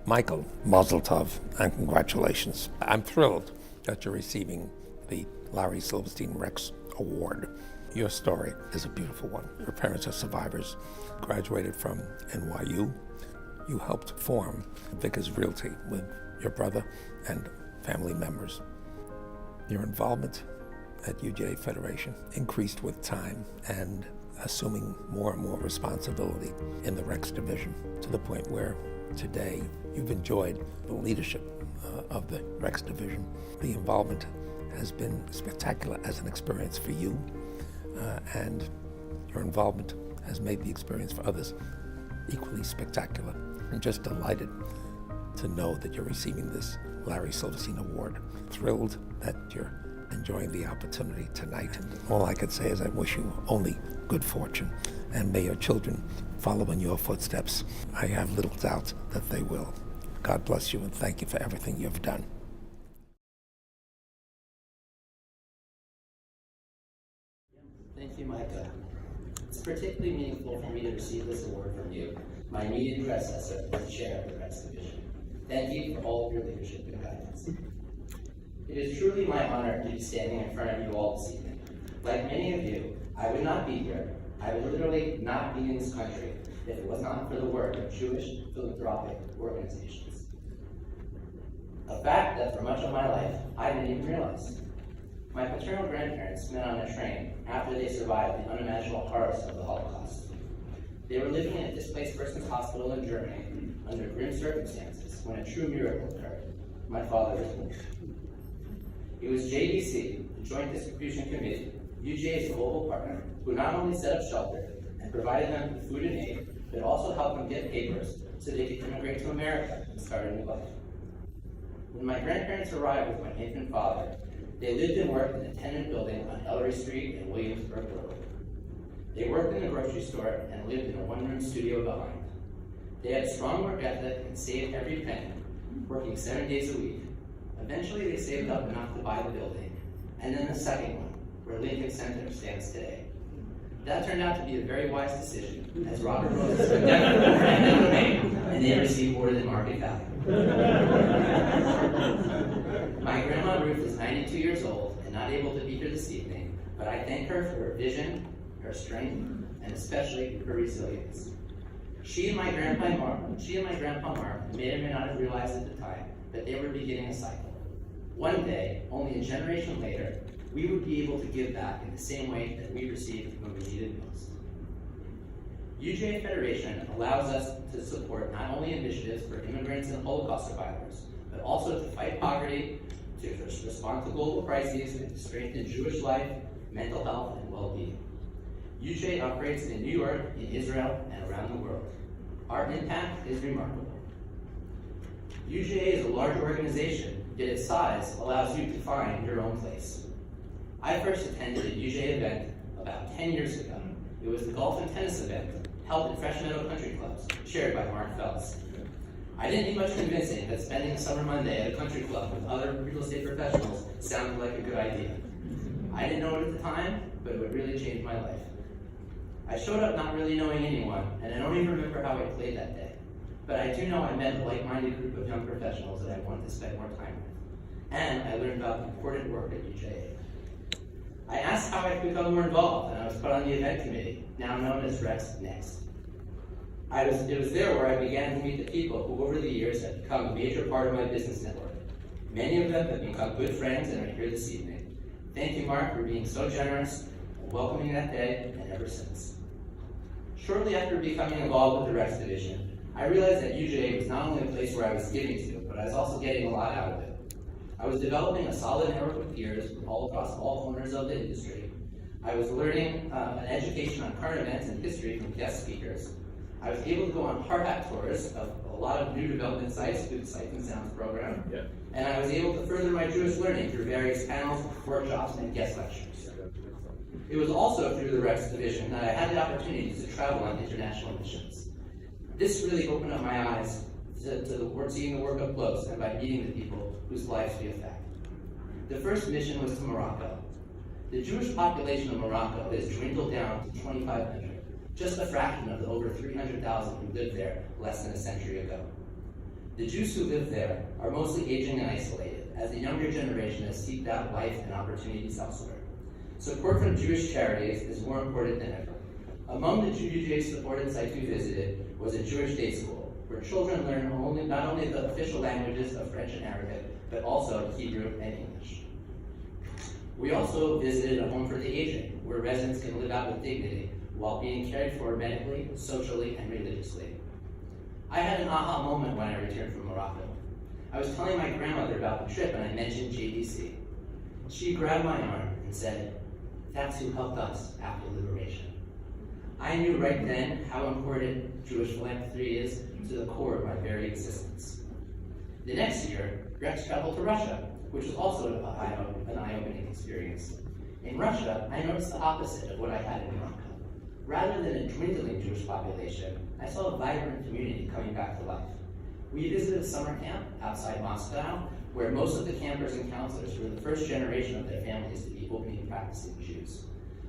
Michael, Mazel Tov, and congratulations. I'm thrilled that you're receiving the Larry Silverstein Rex Award. Your story is a beautiful one. Your parents are survivors, graduated from NYU. You helped form Vickers Realty with your brother and family members. Your involvement at UJA-Federation increased with time and assuming more and more responsibility in the Rex division, to the point where today you've enjoyed the leadership of the Rex division. The involvement has been spectacular as an experience for you, and your involvement has made the experience for others equally spectacular. I'm just delighted to know that you're receiving this Larry Silverstein Award. Thrilled that you're enjoying the opportunity tonight. And all I can say is I wish you only good fortune, and may your children follow in your footsteps. I have little doubt that they will. God bless you, and thank you for everything you've done. Thank you, Micah. It's particularly meaningful for me to receive this award from you, my immediate predecessor as chair of the Rex Division. Thank you for all of your leadership and guidance. It is truly my honor to be standing in front of you all this evening. Like many of you, I would not be here. I would literally not be in this country if it was not for the work of Jewish philanthropic organizations. A fact that for much of my life, I didn't even realize. My paternal grandparents met on a train after they survived the unimaginable horrors of the Holocaust. They were living in a displaced persons hospital in Germany under grim circumstances when a true miracle occurred. My father was born. It was JDC, the Joint Distribution Committee, UJA's global partner, who not only set up shelter and provided them with food and aid, but also helped them get papers so they could immigrate to America and start a new life. When my grandparents arrived with my infant father, they lived and worked in a tenement building on Ellery Street in Williamsburg Road. They worked in a grocery store and lived in a one-room studio behind. They had strong work ethic and saved every penny, working 7 days a week. Eventually, they saved up enough to buy the building, and then the second one, where Lincoln Center stands today. That turned out to be a very wise decision, as Robert Rose went down the domain, and they received more than market value. My grandma Ruth is 92 years old and not able to be here this evening, but I thank her for her vision, her strength, and especially her resilience. She and my grandpa Mark may or may not have realized at the time that they were beginning a cycle. One day, only a generation later, we would be able to give back in the same way that we received when we needed most. UJA-Federation allows us to support not only initiatives for immigrants and Holocaust survivors, but also to fight poverty, to respond to global crises, and to strengthen Jewish life, mental health, and well-being. UJA operates in New York, in Israel, and around the world. Our impact is remarkable. UJA is a large organization, yet its size allows you to find your own place. I first attended a UJA event about 10 years ago. It was the golf and tennis event held at Fresh Meadow Country Clubs, chaired by Mark Phelps. I didn't need much convincing that spending a summer Monday at a country club with other real estate professionals sounded like a good idea. I didn't know it at the time, but it would really change my life. I showed up not really knowing anyone, and I don't even remember how I played that day. But I do know I met a like-minded group of young professionals that I wanted to spend more time with. And I learned about the important work at UJA. I asked how I could become more involved, and I was put on the event committee, now known as Rex Next. It was there where I began to meet the people who over the years have become a major part of my business network. Many of them have become good friends and are here this evening. Thank you, Mark, for being so generous and welcoming that day and ever since. Shortly after becoming involved with the Rex Division, I realized that UJA was not only a place where I was giving to, but I was also getting a lot out of it. I was developing a solid network of peers from all across all corners of the industry. I was learning an education on current events and history from guest speakers. I was able to go on hard hat tours of a lot of new development sites through the Sights and Sounds program. Yeah. And I was able to further my Jewish learning through various panels, workshops, and guest lectures. It was also through the Rex Division that I had the opportunity to travel on international missions. This really opened up my eyes to seeing the work up close and by meeting the people whose lives we affect. The first mission was to Morocco. The Jewish population of Morocco has dwindled down to 2,500, just a fraction of the over 300,000 who lived there less than a century ago. The Jews who live there are mostly aging and isolated, as the younger generation has seeked out life and opportunities elsewhere. Support from Jewish charities is more important than ever. Among the UJA-supported sites we visited was a Jewish day school, where children learn not only the official languages of French and Arabic, but also Hebrew and English. We also visited a home for the aging, where residents can live out with dignity while being cared for medically, socially, and religiously. I had an aha moment when I returned from Morocco. I was telling my grandmother about the trip and I mentioned JDC. She grabbed my arm and said, "That's who helped us after liberation." I knew right then how important Jewish philanthropy is to the core of my very existence. The next year, Rex traveled to Russia, which was also an eye-opening experience. In Russia, I noticed the opposite of what I had in Morocco. Rather than a dwindling Jewish population, I saw a vibrant community coming back to life. We visited a summer camp outside Moscow, where most of the campers and counselors were the first generation of their families to be openly practicing Jews.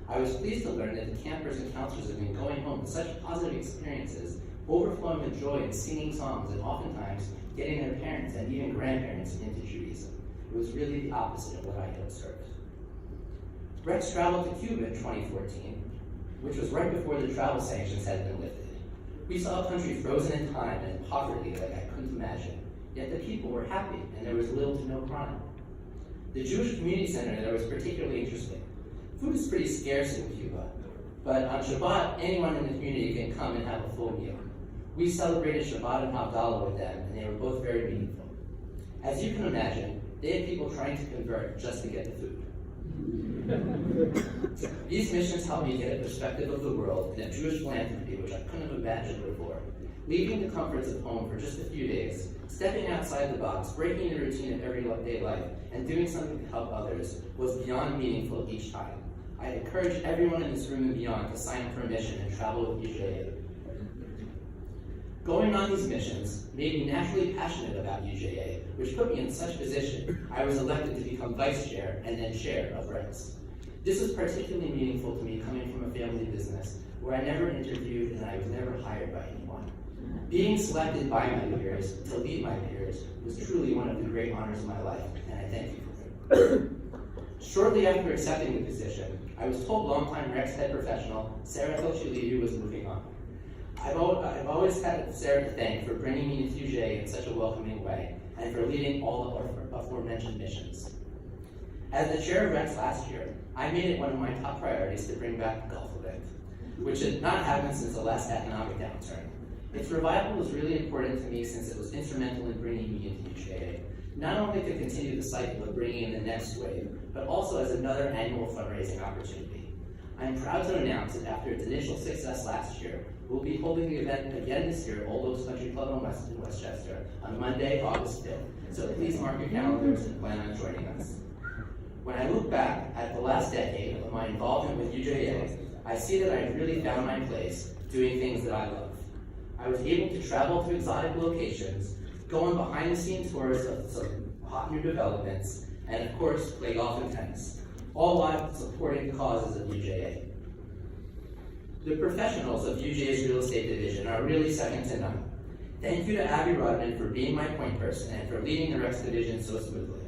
I was pleased to learn that the campers and counselors have been going home with such positive experiences, overflowing with joy and singing songs, and oftentimes getting their parents and even grandparents into Judaism. It was really the opposite of what I had observed. Rex traveled to Cuba in 2014, which was right before the travel sanctions had been lifted. We saw a country frozen in time and in poverty like I couldn't imagine, yet the people were happy and there was little to no crime. The Jewish community center there was particularly interesting. Food is pretty scarce in Cuba, but on Shabbat, anyone in the community can come and have a full meal. We celebrated Shabbat and Havdalah with them, and they were both very meaningful. As you can imagine, they had people trying to convert just to get the food. These missions helped me get a perspective of the world and of Jewish philanthropy, which I couldn't have imagined before. Leaving the comforts of home for just a few days, stepping outside the box, breaking the routine of everyday life, and doing something to help others was beyond meaningful each time. I encourage everyone in this room and beyond to sign up for a mission and travel with UJA. Going on these missions made me naturally passionate about UJA, which put me in such position I was elected to become vice chair and then chair of Rex. This was particularly meaningful to me coming from a family business where I never interviewed and I was never hired by anyone. Being selected by my peers to lead my peers was truly one of the great honors of my life, and I thank you for it. Shortly after accepting the position, I was told longtime Rex head professional Sarah Hilchiliu was moving on. I've always had Sarah to thank for bringing me to UJA in such a welcoming way and for leading all of our aforementioned missions. As the chair of Rex last year, I made it one of my top priorities to bring back the Gulf event, which had not happened since the last economic downturn. Its revival was really important to me since it was instrumental in bringing me into UJA, not only to continue the cycle of bringing in the next wave, but also as another annual fundraising opportunity. I am proud to announce that after its initial success last year, we'll be holding the event again this year at Old Oaks Country Club in Westchester on Monday, August 5th. So please mark your calendars and plan on joining us. When I look back at the last decade of my involvement with UJA, I see that I've really found my place doing things that I love. I was able to travel to exotic locations, go on behind-the-scenes tours of some hot new developments, and of course, play golf and tennis, all while supporting the causes of UJA. The professionals of UJA's real estate division are really second to none. Thank you to Abby Rodman for being my point person and for leading the Rex division so smoothly.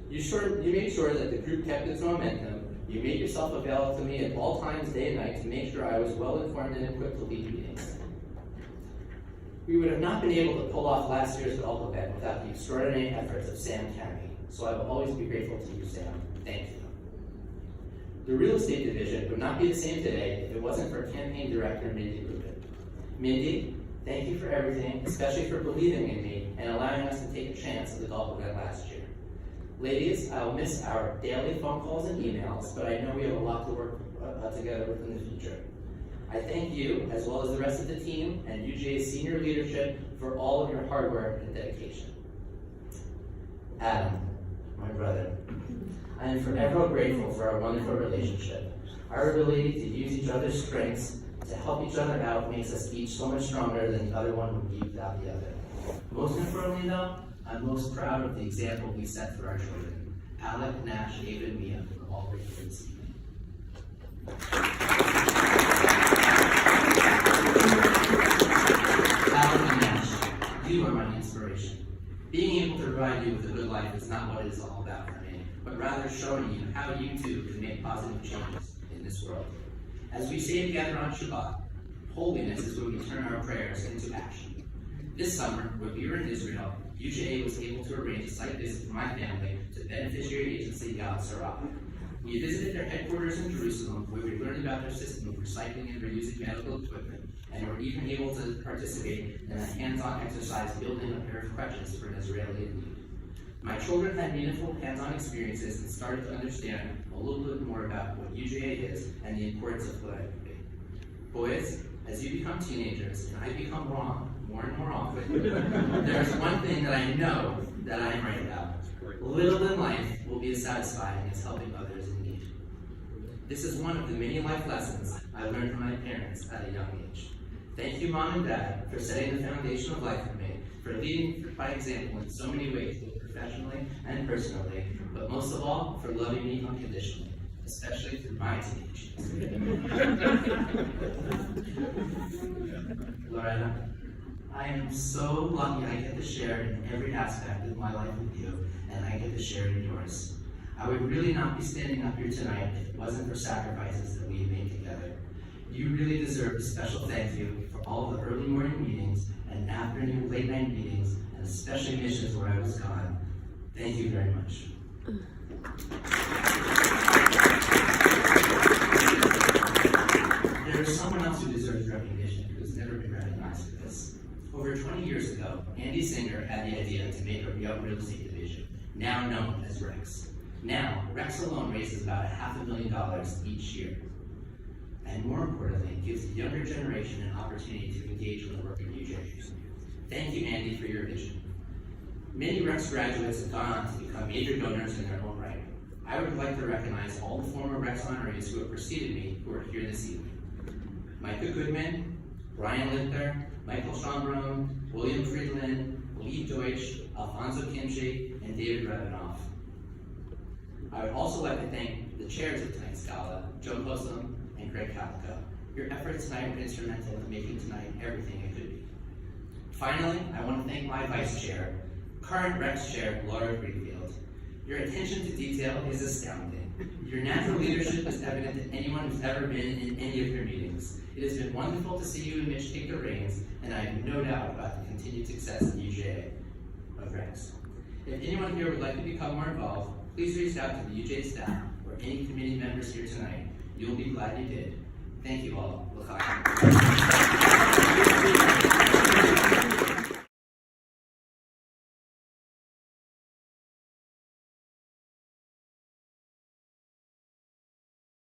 You made sure that the group kept its momentum. You made yourself available to me at all times, day and night, to make sure I was well informed and equipped to lead meetings. We would have not been able to pull off last year's golf event without the extraordinary efforts of Sam Cammey, so I will always be grateful to you, Sam. Thank you. The real estate division would not be the same today if it wasn't for campaign director Mindy Rubin. Mindy, thank you for everything, especially for believing in me and allowing us to take a chance at the golf event last year. Ladies, I will miss our daily phone calls and emails, but I know we have a lot to work together with in the future. I thank you, as well as the rest of the team and UJA's senior leadership, for all of your hard work and dedication. Adam, my brother, I am forever grateful for our wonderful relationship. Our ability to use each other's strengths to help each other out makes us each so much stronger than the other one would be without the other. Most importantly though, I'm most proud of the example we set for our children. Alec, Nash, Ava, and Mia are all great for this evening. Alec and Nash, you are my inspiration. Being able to provide you with a good life is not what it is all about for me, but rather showing you how you too can make positive changes in this world. As we say together on Shabbat, holiness is when we turn our prayers into action. This summer, when we were in Israel, UJA was able to arrange a site visit for my family to beneficiary agency Gala. We visited their headquarters in Jerusalem, where we learned about their system of recycling and reusing medical equipment, and were even able to participate in a hands-on exercise building a pair of crutches for an Israeli in need. My children had meaningful hands-on experiences and started to understand a little bit more about what UJA is and the importance of philanthropy. Boys, as you become teenagers, and I become wrong more and more often, there's one thing that I know that I am right about. Little in life will be as satisfying as helping others in need. This is one of the many life lessons I learned from my parents at a young age. Thank you, Mom and Dad, for setting the foundation of life for me, for leading by example in so many ways, both professionally and personally, but most of all, for loving me unconditionally, especially through my teenage years. Loretta, I am so lucky I get to share in every aspect of my life with you, and I get to share in yours. I would really not be standing up here tonight if it wasn't for sacrifices that we have made together. You really deserve a special thank you for all the early morning meetings and afternoon late night meetings, and especially missions where I was gone. Thank you very much. There is someone else who deserves recognition who has never been recognized for this. Over 20 years ago, Andy Singer had the idea to make a real estate division, now known as Rex. Now, Rex alone raises about $500,000 each year. And more importantly, gives the younger generation an opportunity to engage in the work of UJA. Thank you, Andy, for your vision. Many Rex graduates have gone on to become major donors in their own right. I would like to recognize all the former Rex honorees who have preceded me who are here this evening. Micah Goodman, Brian Lichter, Michael Schombrun, William Friedland, Lee Deutsch, Alfonso Kimchi, and David Revenoff. I would also like to thank the chairs of tonight's gala, Joe Posum and Craig Calico. Your efforts tonight were instrumental in making tonight everything it could be. Finally, I want to thank my vice chair, current Rex chair, Laura Greenfield. Your attention to detail is astounding. Your natural leadership is evident to anyone who's ever been in any of your meetings. It has been wonderful to see you and Mitch take the reins, and I have no doubt about the continued success of UJA of Rex. If anyone here would like to become more involved, please reach out to the UJA staff or any committee members here tonight. You'll be glad you did. Thank you all. L'chaim.